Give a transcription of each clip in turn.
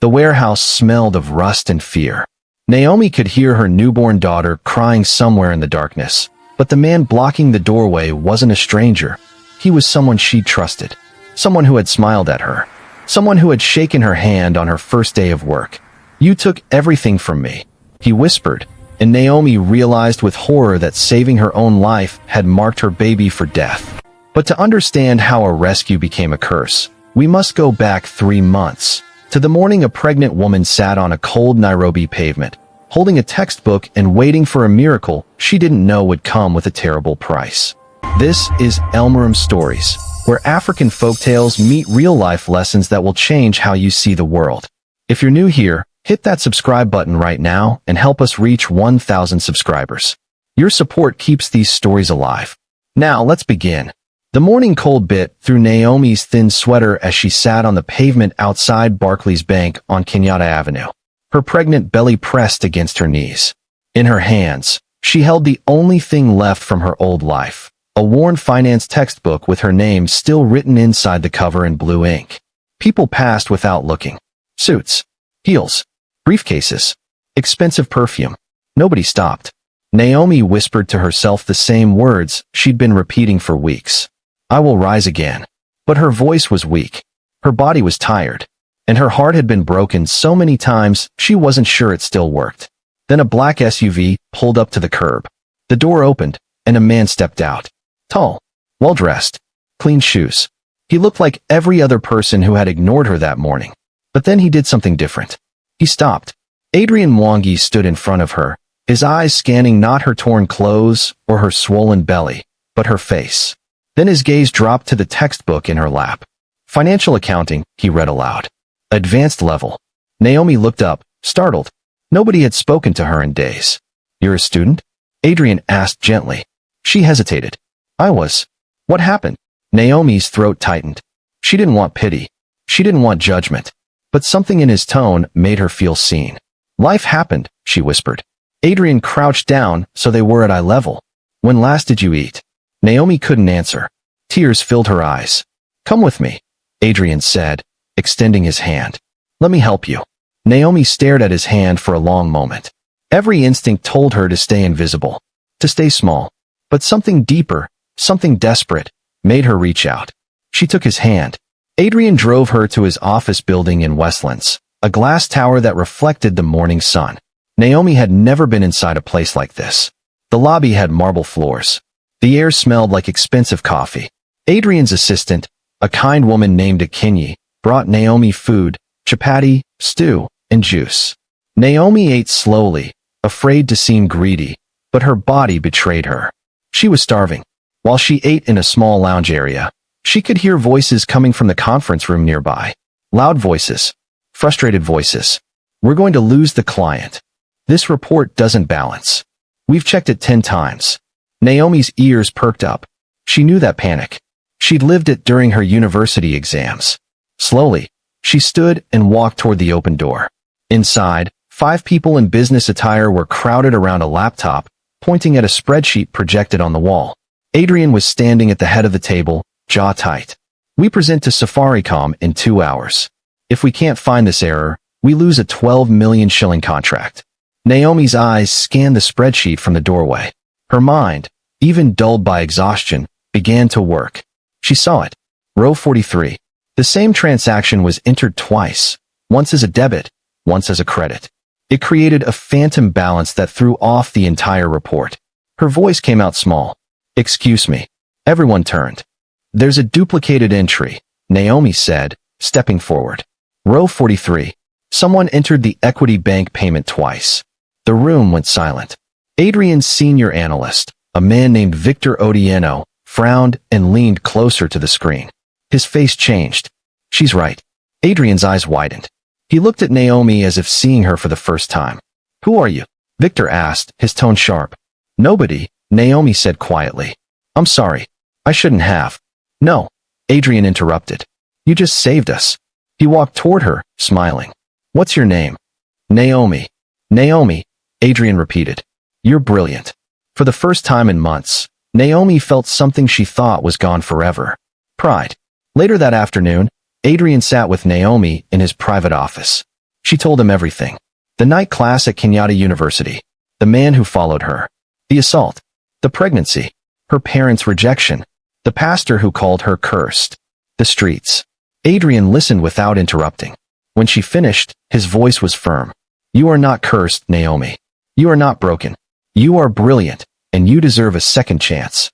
The warehouse smelled of rust and fear. Naomi could hear her newborn daughter crying somewhere in the darkness, but the man blocking the doorway wasn't a stranger. He was someone she trusted, someone who had smiled at her, someone who had shaken her hand on her first day of work. "You took everything from me," he whispered, and Naomi realized with horror that saving her own life had marked her baby for death. But to understand how a rescue became a curse, we must go back 3 months, to the morning a pregnant woman sat on a cold Nairobi pavement, holding a textbook and waiting for a miracle she didn't know would come with a terrible price. This is Elmerem Stories, where African folktales meet real-life lessons that will change how you see the world. If you're new here, hit that subscribe button right now and help us reach 1,000 subscribers. Your support keeps these stories alive. Now, let's begin. The morning cold bit through Naomi's thin sweater as she sat on the pavement outside Barclays Bank on Kenyatta Avenue, her pregnant belly pressed against her knees. In her hands, she held the only thing left from her old life, a worn finance textbook with her name still written inside the cover in blue ink. People passed without looking. Suits, heels, briefcases, expensive perfume. Nobody stopped. Naomi whispered to herself the same words she'd been repeating for weeks. "I will rise again." But her voice was weak. Her body was tired. And her heart had been broken so many times she wasn't sure it still worked. Then a black SUV pulled up to the curb. The door opened, and a man stepped out. Tall, well-dressed, clean shoes. He looked like every other person who had ignored her that morning. But then he did something different. He stopped. Adrian Mwangi stood in front of her, his eyes scanning not her torn clothes or her swollen belly, but her face. Then his gaze dropped to the textbook in her lap. "Financial accounting," he read aloud. "Advanced level." Naomi looked up, startled. Nobody had spoken to her in days. "You're a student?" Adrian asked gently. She hesitated. "I was." "What happened?" Naomi's throat tightened. She didn't want pity. She didn't want judgment. But something in his tone made her feel seen. "Life happened," she whispered. Adrian crouched down so they were at eye level. "When last did you eat?" Naomi couldn't answer. Tears filled her eyes. "Come with me," Adrian said, extending his hand. "Let me help you." Naomi stared at his hand for a long moment. Every instinct told her to stay invisible, to stay small. But something deeper, something desperate, made her reach out. She took his hand. Adrian drove her to his office building in Westlands, a glass tower that reflected the morning sun. Naomi had never been inside a place like this. The lobby had marble floors. The air smelled like expensive coffee. Adrian's assistant, a kind woman named Akinyi, brought Naomi food, chapati, stew, and juice. Naomi ate slowly, afraid to seem greedy, but her body betrayed her. She was starving. While she ate in a small lounge area, she could hear voices coming from the conference room nearby. Loud voices. Frustrated voices. "We're going to lose the client. This report doesn't balance. We've checked it 10 times. Naomi's ears perked up. She knew that panic. She'd lived it during her university exams. Slowly, she stood and walked toward the open door. Inside, 5 people in business attire were crowded around a laptop, pointing at a spreadsheet projected on the wall. Adrian was standing at the head of the table, jaw tight. "We present to Safaricom in 2 hours. If we can't find this error, we lose a 12 million shilling contract." Naomi's eyes scanned the spreadsheet from the doorway. Her mind, even dulled by exhaustion, began to work. She saw it. Row 43. The same transaction was entered twice, once as a debit, once as a credit. It created a phantom balance that threw off the entire report. Her voice came out small. "Excuse me." Everyone turned. "There's a duplicated entry," Naomi said, stepping forward. Row 43. Someone entered the Equity Bank payment twice. The room went silent. Adrian's senior analyst, a man named Victor Odieno, frowned and leaned closer to the screen. His face changed. "She's right." Adrian's eyes widened. He looked at Naomi as if seeing her for the first time. "Who are you?" Victor asked, his tone sharp. "Nobody," Naomi said quietly. "I'm sorry. I shouldn't have." "No," Adrian interrupted. "You just saved us." He walked toward her, smiling. "What's your name?" "Naomi." "Naomi," Adrian repeated. "You're brilliant." For the first time in months, Naomi felt something she thought was gone forever. Pride. Later that afternoon, Adrian sat with Naomi in his private office. She told him everything. The night class at Kenyatta University. The man who followed her. The assault. The pregnancy. Her parents' rejection. The pastor who called her cursed. The streets. Adrian listened without interrupting. When she finished, his voice was firm. You are not cursed, Naomi. You are not broken. You are brilliant, and you deserve a second chance.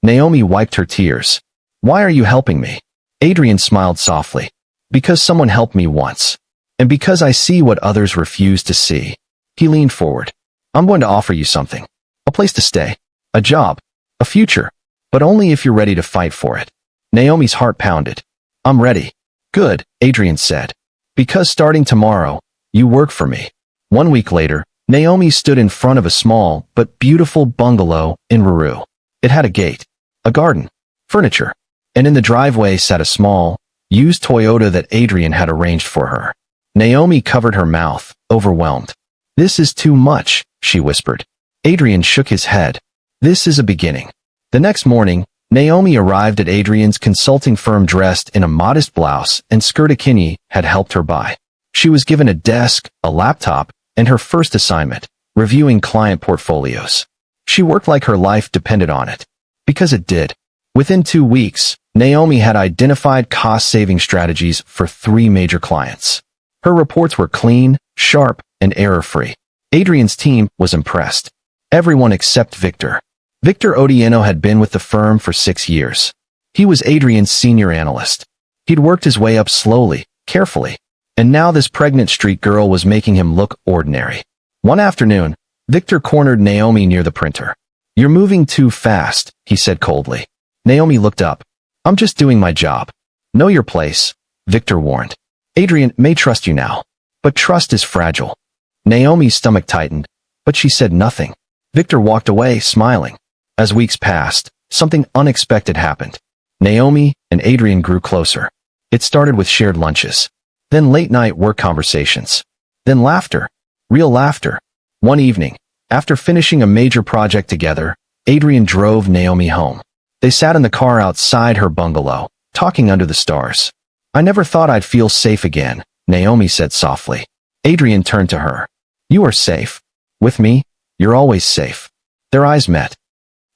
Naomi wiped her tears. Why are you helping me? Adrian smiled softly. Because someone helped me once. And because I see what others refuse to see. He leaned forward. I'm going to offer you something. A place to stay. A job. A future. But only if you're ready to fight for it. Naomi's heart pounded. I'm ready. Good, Adrian said. Because starting tomorrow, you work for me. 1 week later, Naomi stood in front of a small but beautiful bungalow in Ruru. It had a gate, a garden, furniture, and in the driveway sat a small, used Toyota that Adrian had arranged for her. Naomi covered her mouth, overwhelmed. This is too much, she whispered. Adrian shook his head. This is a beginning. The next morning, Naomi arrived at Adrian's consulting firm dressed in a modest blouse and skirt Akinyi had helped her buy. She was given a desk, a laptop, and her first assignment, reviewing client portfolios. She worked like her life depended on it. Because it did. Within 2 weeks, Naomi had identified cost-saving strategies for 3 major clients. Her reports were clean, sharp, and error-free. Adrian's team was impressed. Everyone except Victor. Victor Odieno had been with the firm for 6 years. He was Adrian's senior analyst. He'd worked his way up slowly, carefully, and now this pregnant street girl was making him look ordinary. One afternoon, Victor cornered Naomi near the printer. You're moving too fast, he said coldly. Naomi looked up. I'm just doing my job. Know your place, Victor warned. Adrian may trust you now, but trust is fragile. Naomi's stomach tightened, but she said nothing. Victor walked away, smiling. As weeks passed, something unexpected happened. Naomi and Adrian grew closer. It started with shared lunches. Then late-night work conversations. Then laughter. Real laughter. One evening, after finishing a major project together, Adrian drove Naomi home. They sat in the car outside her bungalow, talking under the stars. I never thought I'd feel safe again, Naomi said softly. Adrian turned to her. You are safe. With me, you're always safe. Their eyes met.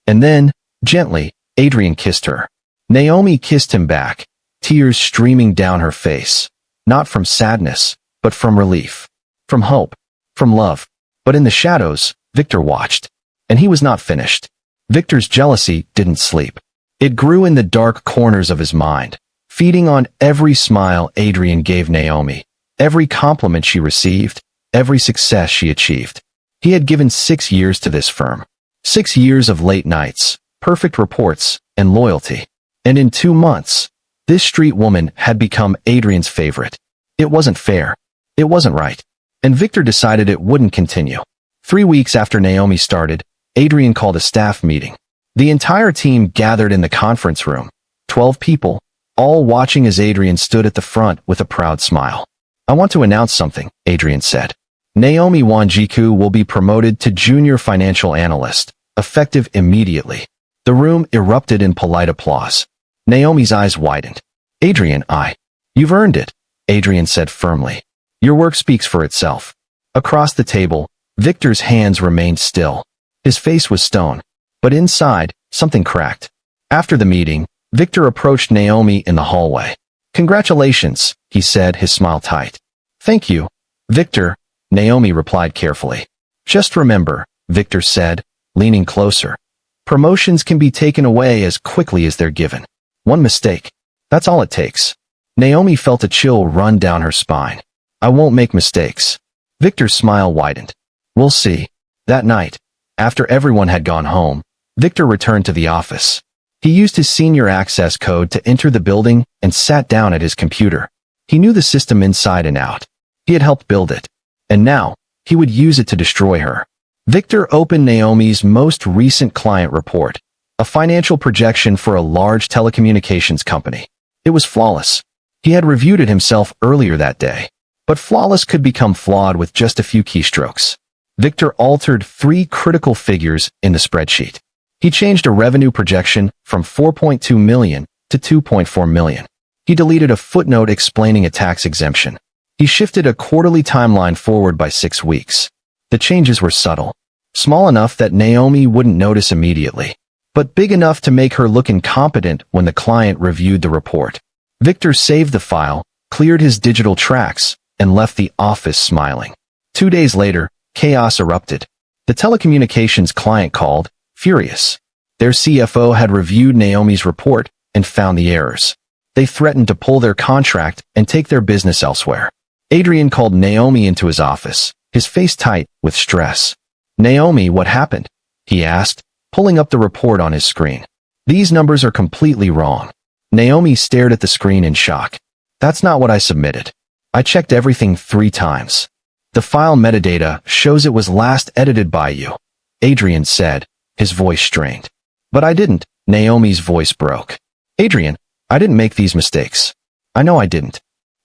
And then, gently, Adrian kissed her. Naomi kissed him back, tears streaming down her face. Not from sadness, but from relief. From hope. From love. But in the shadows, Victor watched. And he was not finished. Victor's jealousy didn't sleep. It grew in the dark corners of his mind, feeding on every smile Adrian gave Naomi, every compliment she received, every success she achieved. He had given 6 years to this firm. 6 years of late nights, perfect reports, and loyalty. And in 2 months, this street woman had become Adrian's favorite. It wasn't fair. It wasn't right. And Victor decided it wouldn't continue. 3 weeks after Naomi started, Adrian called a staff meeting. The entire team gathered in the conference room. 12 people, all watching as Adrian stood at the front with a proud smile. I want to announce something, Adrian said. Naomi Wanjiku will be promoted to junior financial analyst, effective immediately. The room erupted in polite applause. Naomi's eyes widened. Adrian, You've earned it, Adrian said firmly. Your work speaks for itself. Across the table, Victor's hands remained still. His face was stone. But inside, something cracked. After the meeting, Victor approached Naomi in the hallway. Congratulations, he said, his smile tight. Thank you, Victor, Naomi replied carefully. Just remember, Victor said, leaning closer. Promotions can be taken away as quickly as they're given. One mistake. That's all it takes. Naomi felt a chill run down her spine. I won't make mistakes. Victor's smile widened. We'll see. That night, after everyone had gone home, Victor returned to the office. He used his senior access code to enter the building and sat down at his computer. He knew the system inside and out. He had helped build it. And now, he would use it to destroy her. Victor opened Naomi's most recent client report, a financial projection for a large telecommunications company. It was flawless. He had reviewed it himself earlier that day. But flawless could become flawed with just a few keystrokes. Victor altered 3 critical figures in the spreadsheet. He changed a revenue projection from 4.2 million to 2.4 million. He deleted a footnote explaining a tax exemption. He He shifted a quarterly timeline forward by 6 weeks. The changes were subtle, small enough that Naomi wouldn't notice immediately, but big enough to make her look incompetent when the client reviewed the report. Victor saved the file, cleared his digital tracks, and left the office smiling. 2 days later, chaos erupted. The telecommunications client called, furious. Their CFO had reviewed Naomi's report and found the errors. They threatened to pull their contract and take their business elsewhere. Adrian called Naomi into his office, his face tight with stress. "Naomi, what happened?" he asked, pulling up the report on his screen. "These numbers are completely wrong." Naomi stared at the screen in shock. "That's not what I submitted. I checked everything 3 times. The file metadata shows it was last edited by you," Adrian said, his voice strained. "But I didn't." Naomi's voice broke. "Adrian, I didn't make these mistakes. I know I didn't."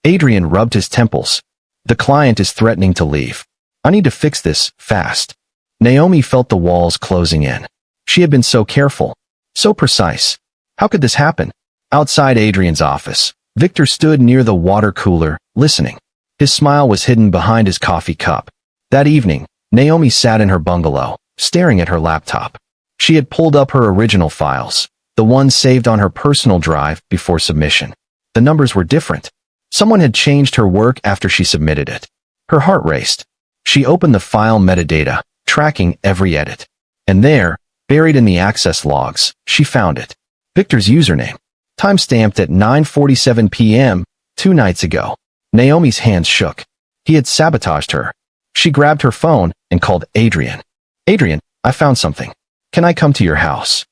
Adrian rubbed his temples. "The client is threatening to leave. I need to fix this, fast." Naomi felt the walls closing in. She had been so careful, so precise. How could this happen? Outside Adrian's office, Victor stood near the water cooler, listening. His smile was hidden behind his coffee cup. That evening, Naomi sat in her bungalow, staring at her laptop. She had pulled up her original files, the ones saved on her personal drive before submission. The numbers were different. Someone had changed her work after she submitted it. Her heart raced. She opened the file metadata, tracking every edit. And there, buried in the access logs, she found it. Victor's username, time-stamped at 9:47 p.m., 2 nights ago. Naomi's hands shook. He had sabotaged her. She grabbed her phone and called Adrian. "Adrian, I found something. Can I come to your house?"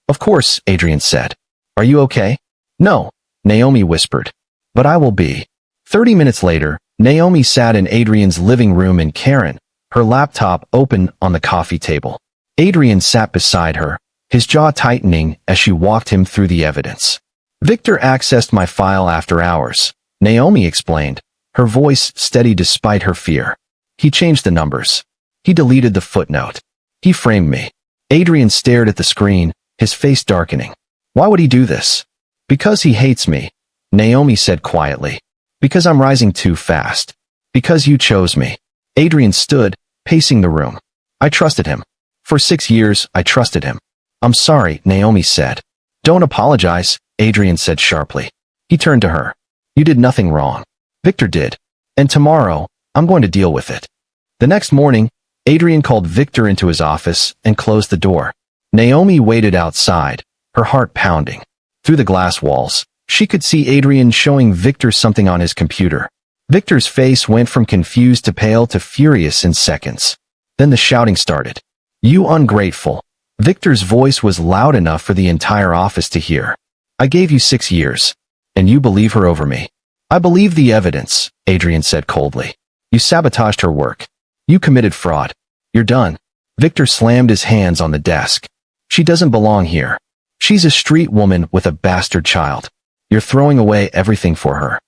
"Of course," Adrian said. "Are you okay?" "No," Naomi whispered. "But I will be." 30 minutes later, Naomi sat in Adrian's living room in Karen, her laptop open on the coffee table. Adrian sat beside her, his jaw tightening as she walked him through the evidence. "Victor accessed my file after hours," Naomi explained, her voice steady despite her fear. "He changed the numbers. He deleted the footnote. He framed me." Adrian stared at the screen, his face darkening. "Why would he do this?" "Because he hates me," Naomi said quietly. "Because I'm rising too fast. Because you chose me." Adrian stood, pacing the room. "I trusted him. For 6 years, I trusted him." "I'm sorry," Naomi said. "Don't apologize," Adrian said sharply. He turned to her. "You did nothing wrong. Victor did. And tomorrow, I'm going to deal with it." The next morning, Adrian called Victor into his office and closed the door. Naomi waited outside, her heart pounding. Through the glass walls, she could see Adrian showing Victor something on his computer. Victor's face went from confused to pale to furious in seconds. Then the shouting started. "You ungrateful." Victor's voice was loud enough for the entire office to hear. "I gave you 6 years. And you believe her over me." "I believe the evidence," Adrian said coldly. "You sabotaged her work. You committed fraud. You're done." Victor slammed his hands on the desk. "She doesn't belong here. She's a street woman with a bastard child. You're throwing away everything for her."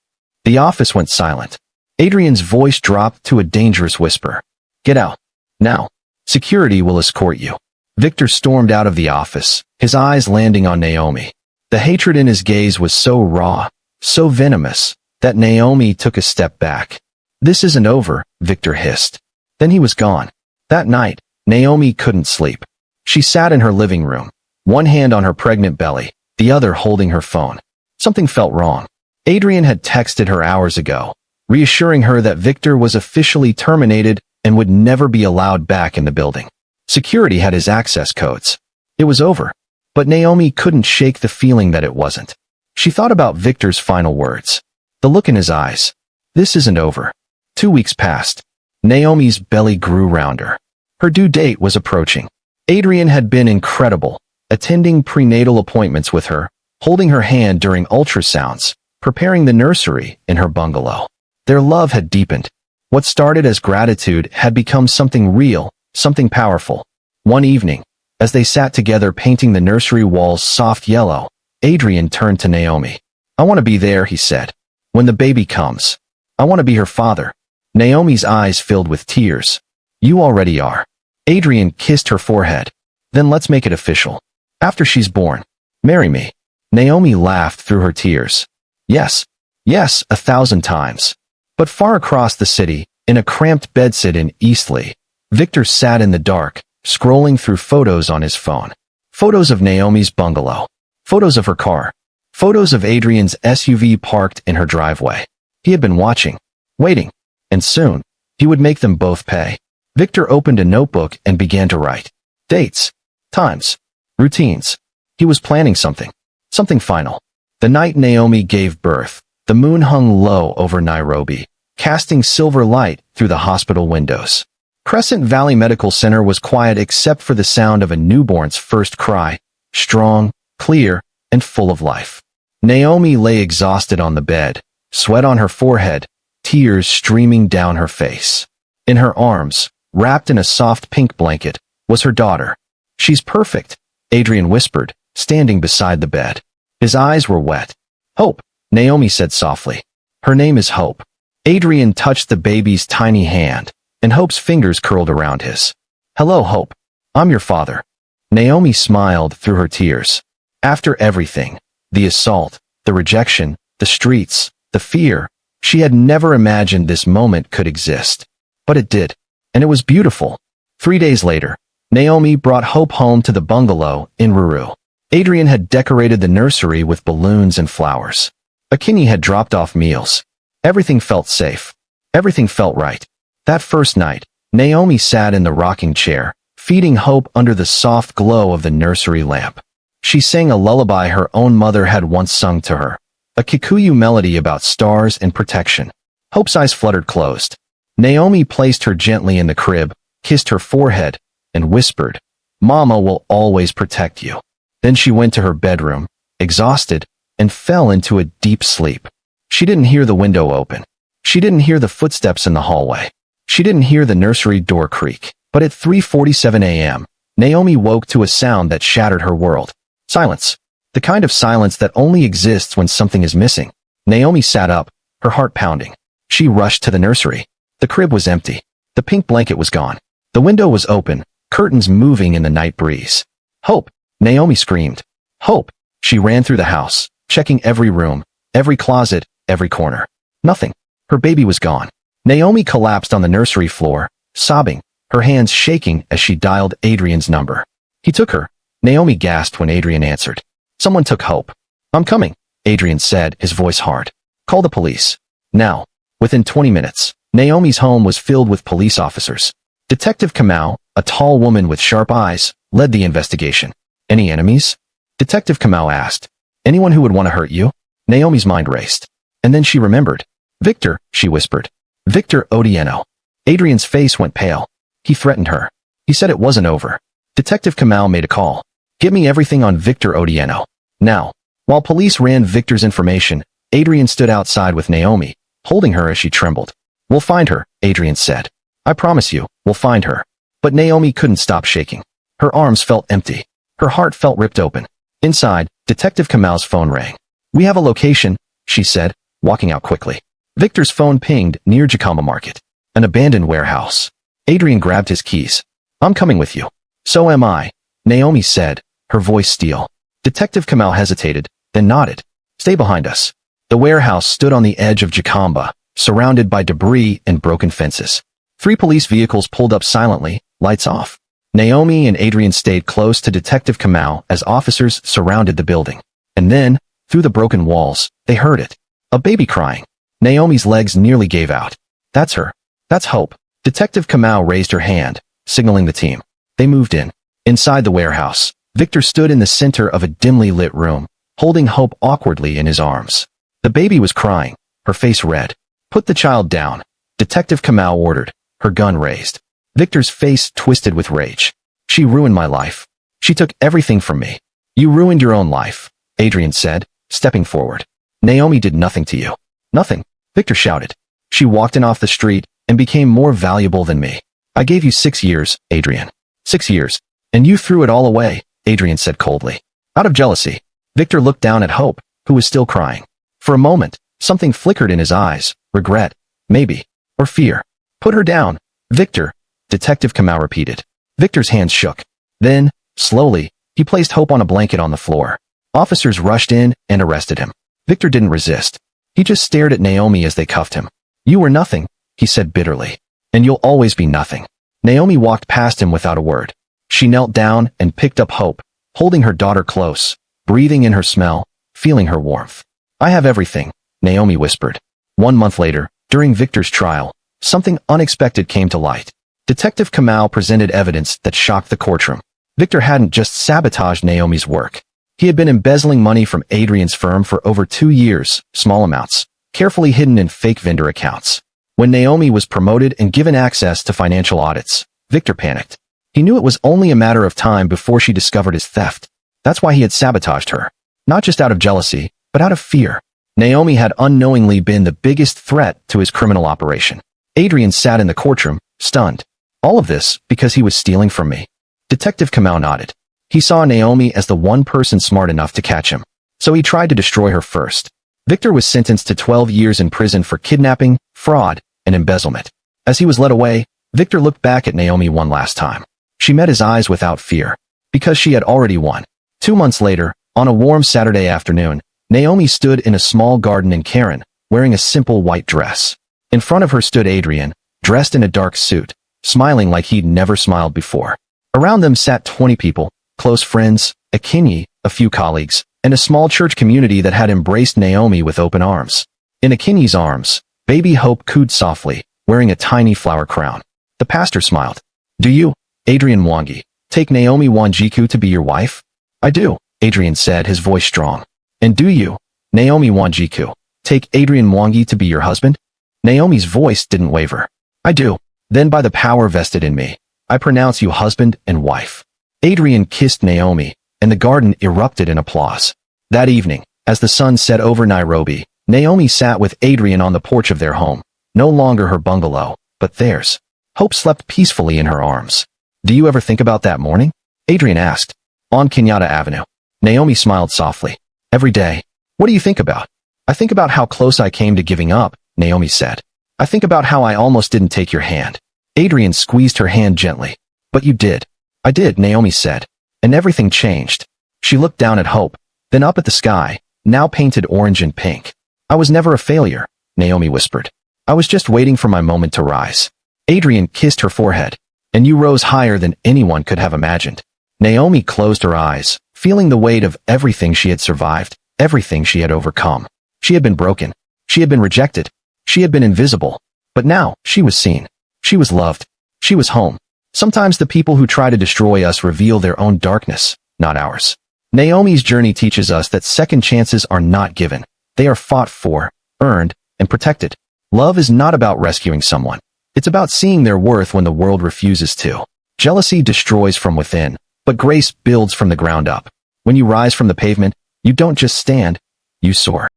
The office went silent. Adrian's voice dropped to a dangerous whisper. "Get out. Now. Security will escort you." Victor stormed out of the office, his eyes landing on Naomi. The hatred in his gaze was so raw, so venomous, that Naomi took a step back. "This isn't over," Victor hissed. Then he was gone. That night, Naomi couldn't sleep. She sat in her living room, one hand on her pregnant belly, the other holding her phone. Something felt wrong. Adrian had texted her hours ago, reassuring her that Victor was officially terminated and would never be allowed back in the building. Security had his access codes. It was over. But Naomi couldn't shake the feeling that it wasn't. She thought about Victor's final words. The look in his eyes. This isn't over. 2 weeks passed. Naomi's belly grew rounder. Her due date was approaching. Adrian had been incredible, attending prenatal appointments with her, holding her hand during ultrasounds, preparing the nursery in her bungalow. Their love had deepened. What started as gratitude had become something real, something powerful. One evening, as they sat together painting the nursery walls soft yellow, Adrian turned to Naomi. "I want to be there," he said. "When the baby comes. I want to be her father." Naomi's eyes filled with tears. "You already are." Adrian kissed her forehead. "Then let's make it official. After she's born, marry me." Naomi laughed through her tears. "Yes. Yes, 1,000 times." But far across the city, in a cramped bedsit in Eastleigh, Victor sat in the dark, scrolling through photos on his phone. Photos of Naomi's bungalow. Photos of her car. Photos of Adrian's SUV parked in her driveway. He had been watching, waiting, and soon, he would make them both pay. Victor opened a notebook and began to write. Dates, times, routines. He was planning something. Something final. The night Naomi gave birth, the moon hung low over Nairobi, casting silver light through the hospital windows. Crescent Valley Medical Center was quiet except for the sound of a newborn's first cry, strong, clear, and full of life. Naomi lay exhausted on the bed, sweat on her forehead, tears streaming down her face. In her arms, wrapped in a soft pink blanket, was her daughter. She's perfect, Adrian whispered, standing beside the bed. His eyes were wet. Hope, Naomi said softly. Her name is Hope. Adrian touched the baby's tiny hand, and Hope's fingers curled around his. Hello, Hope. I'm your father. Naomi smiled through her tears. After everything, the assault, the rejection, the streets, the fear, she had never imagined this moment could exist. But it did. And it was beautiful. 3 days later, Naomi brought Hope home to the bungalow in Ruru. Adrian had decorated the nursery with balloons and flowers. Akinyi had dropped off meals. Everything felt safe. Everything felt right. That first night, Naomi sat in the rocking chair, feeding Hope under the soft glow of the nursery lamp. She sang a lullaby her own mother had once sung to her, a Kikuyu melody about stars and protection. Hope's eyes fluttered closed. Naomi placed her gently in the crib, kissed her forehead, and whispered, Mama will always protect you. Then she went to her bedroom, exhausted, and fell into a deep sleep. She didn't hear the window open. She didn't hear the footsteps in the hallway. She didn't hear the nursery door creak. But at 3:47 a.m., Naomi woke to a sound that shattered her world. Silence. The kind of silence that only exists when something is missing. Naomi sat up, her heart pounding. She rushed to the nursery. The crib was empty. The pink blanket was gone. The window was open, curtains moving in the night breeze. Hope! Naomi screamed. Hope! She ran through the house, checking every room, every closet, every corner. Nothing. Her baby was gone. Naomi collapsed on the nursery floor, sobbing, her hands shaking as she dialed Adrian's number. He took her. Naomi gasped when Adrian answered. Someone took Hope. I'm coming, Adrian said, his voice hard. Call the police. Now. Within 20 minutes, Naomi's home was filled with police officers. Detective Kamau, a tall woman with sharp eyes, led the investigation. Any enemies? Detective Kamau asked. Anyone who would want to hurt you? Naomi's mind raced. And then she remembered. Victor, she whispered. Victor Odieno. Adrian's face went pale. He threatened her. He said it wasn't over. Detective Kamau made a call. Get me everything on Victor Odieno. Now. While police ran Victor's information, Adrian stood outside with Naomi, holding her as she trembled. We'll find her, Adrian said. I promise you, we'll find her. But Naomi couldn't stop shaking. Her arms felt empty. Her heart felt ripped open. Inside, Detective Kamau's phone rang. We have a location, she said, walking out quickly. Victor's phone pinged near Jacama Market, an abandoned warehouse. Adrian grabbed his keys. I'm coming with you. So am I, Naomi said, her voice steel. Detective Kamau hesitated, then nodded. Stay behind us. The warehouse stood on the edge of Jacamba, surrounded by debris and broken fences. 3 police vehicles pulled up silently, lights off. Naomi and Adrian stayed close to Detective Kamau as officers surrounded the building. And then, through the broken walls, they heard it. A baby crying. Naomi's legs nearly gave out. That's her. That's Hope. Detective Kamau raised her hand, signaling the team. They moved in. Inside the warehouse, Victor stood in the center of a dimly lit room, holding Hope awkwardly in his arms. The baby was crying, her face red. Put the child down, Detective Kamau ordered, her gun raised. Victor's face twisted with rage. She ruined my life. She took everything from me. You ruined your own life, Adrian said, stepping forward. Naomi did nothing to you. Nothing, Victor shouted. She walked in off the street and became more valuable than me. I gave you 6 years, Adrian. 6 years. And you threw it all away, Adrian said coldly. Out of jealousy. Victor looked down at Hope, who was still crying. For a moment, something flickered in his eyes. Regret, maybe, or fear. Put her down, Victor, Detective Kamau repeated. Victor's hands shook. Then, slowly, he placed Hope on a blanket on the floor. Officers rushed in and arrested him. Victor didn't resist. He just stared at Naomi as they cuffed him. You were nothing, he said bitterly. And you'll always be nothing. Naomi walked past him without a word. She knelt down and picked up Hope, holding her daughter close, breathing in her smell, feeling her warmth. I have everything, Naomi whispered. 1 month later, during Victor's trial, something unexpected came to light. Detective Kamau presented evidence that shocked the courtroom. Victor hadn't just sabotaged Naomi's work. He had been embezzling money from Adrian's firm for over 2 years, small amounts, carefully hidden in fake vendor accounts. When Naomi was promoted and given access to financial audits, Victor panicked. He knew it was only a matter of time before she discovered his theft. That's why he had sabotaged her. Not just out of jealousy, but out of fear. Naomi had unknowingly been the biggest threat to his criminal operation. Adrian sat in the courtroom, stunned. All of this because he was stealing from me. Detective Kamau nodded. He saw Naomi as the one person smart enough to catch him. So he tried to destroy her first. Victor was sentenced to 12 years in prison for kidnapping, fraud, and embezzlement. As he was led away, Victor looked back at Naomi one last time. She met his eyes without fear, because she had already won. 2 months later, on a warm Saturday afternoon, Naomi stood in a small garden in Karen, wearing a simple white dress. In front of her stood Adrian, dressed in a dark suit, smiling like he'd never smiled before. Around them sat 20 people, close friends, a kinyi, a few colleagues, and a small church community that had embraced Naomi with open arms. In Akinyi's arms, baby Hope cooed softly, wearing a tiny flower crown. The pastor smiled. Do you, Adrian Mwangi, take Naomi Wanjiku to be your wife? I do, Adrian said, his voice strong. And do you, Naomi Wanjiku, take Adrian Mwangi to be your husband? Naomi's voice didn't waver. I do. Then by the power vested in me, I pronounce you husband and wife. Adrian kissed Naomi, and the garden erupted in applause. That evening, as the sun set over Nairobi, Naomi sat with Adrian on the porch of their home, no longer her bungalow, but theirs. Hope slept peacefully in her arms. Do you ever think about that morning? Adrian asked. On Kenyatta Avenue. Naomi smiled softly. Every day. What do you think about? I think about how close I came to giving up, Naomi said. I think about how I almost didn't take your hand. Adrian squeezed her hand gently. But you did. I did, Naomi said. And everything changed. She looked down at Hope, then up at the sky, now painted orange and pink. I was never a failure, Naomi whispered. I was just waiting for my moment to rise. Adrian kissed her forehead. And you rose higher than anyone could have imagined. Naomi closed her eyes, feeling the weight of everything she had survived, everything she had overcome. She had been broken. She had been rejected. She had been invisible. But now, she was seen. She was loved. She was home. Sometimes the people who try to destroy us reveal their own darkness, not ours. Naomi's journey teaches us that second chances are not given. They are fought for, earned, and protected. Love is not about rescuing someone. It's about seeing their worth when the world refuses to. Jealousy destroys from within, but grace builds from the ground up. When you rise from the pavement, you don't just stand, you soar.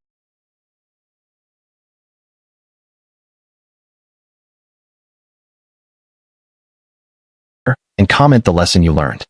And comment the lesson you learned.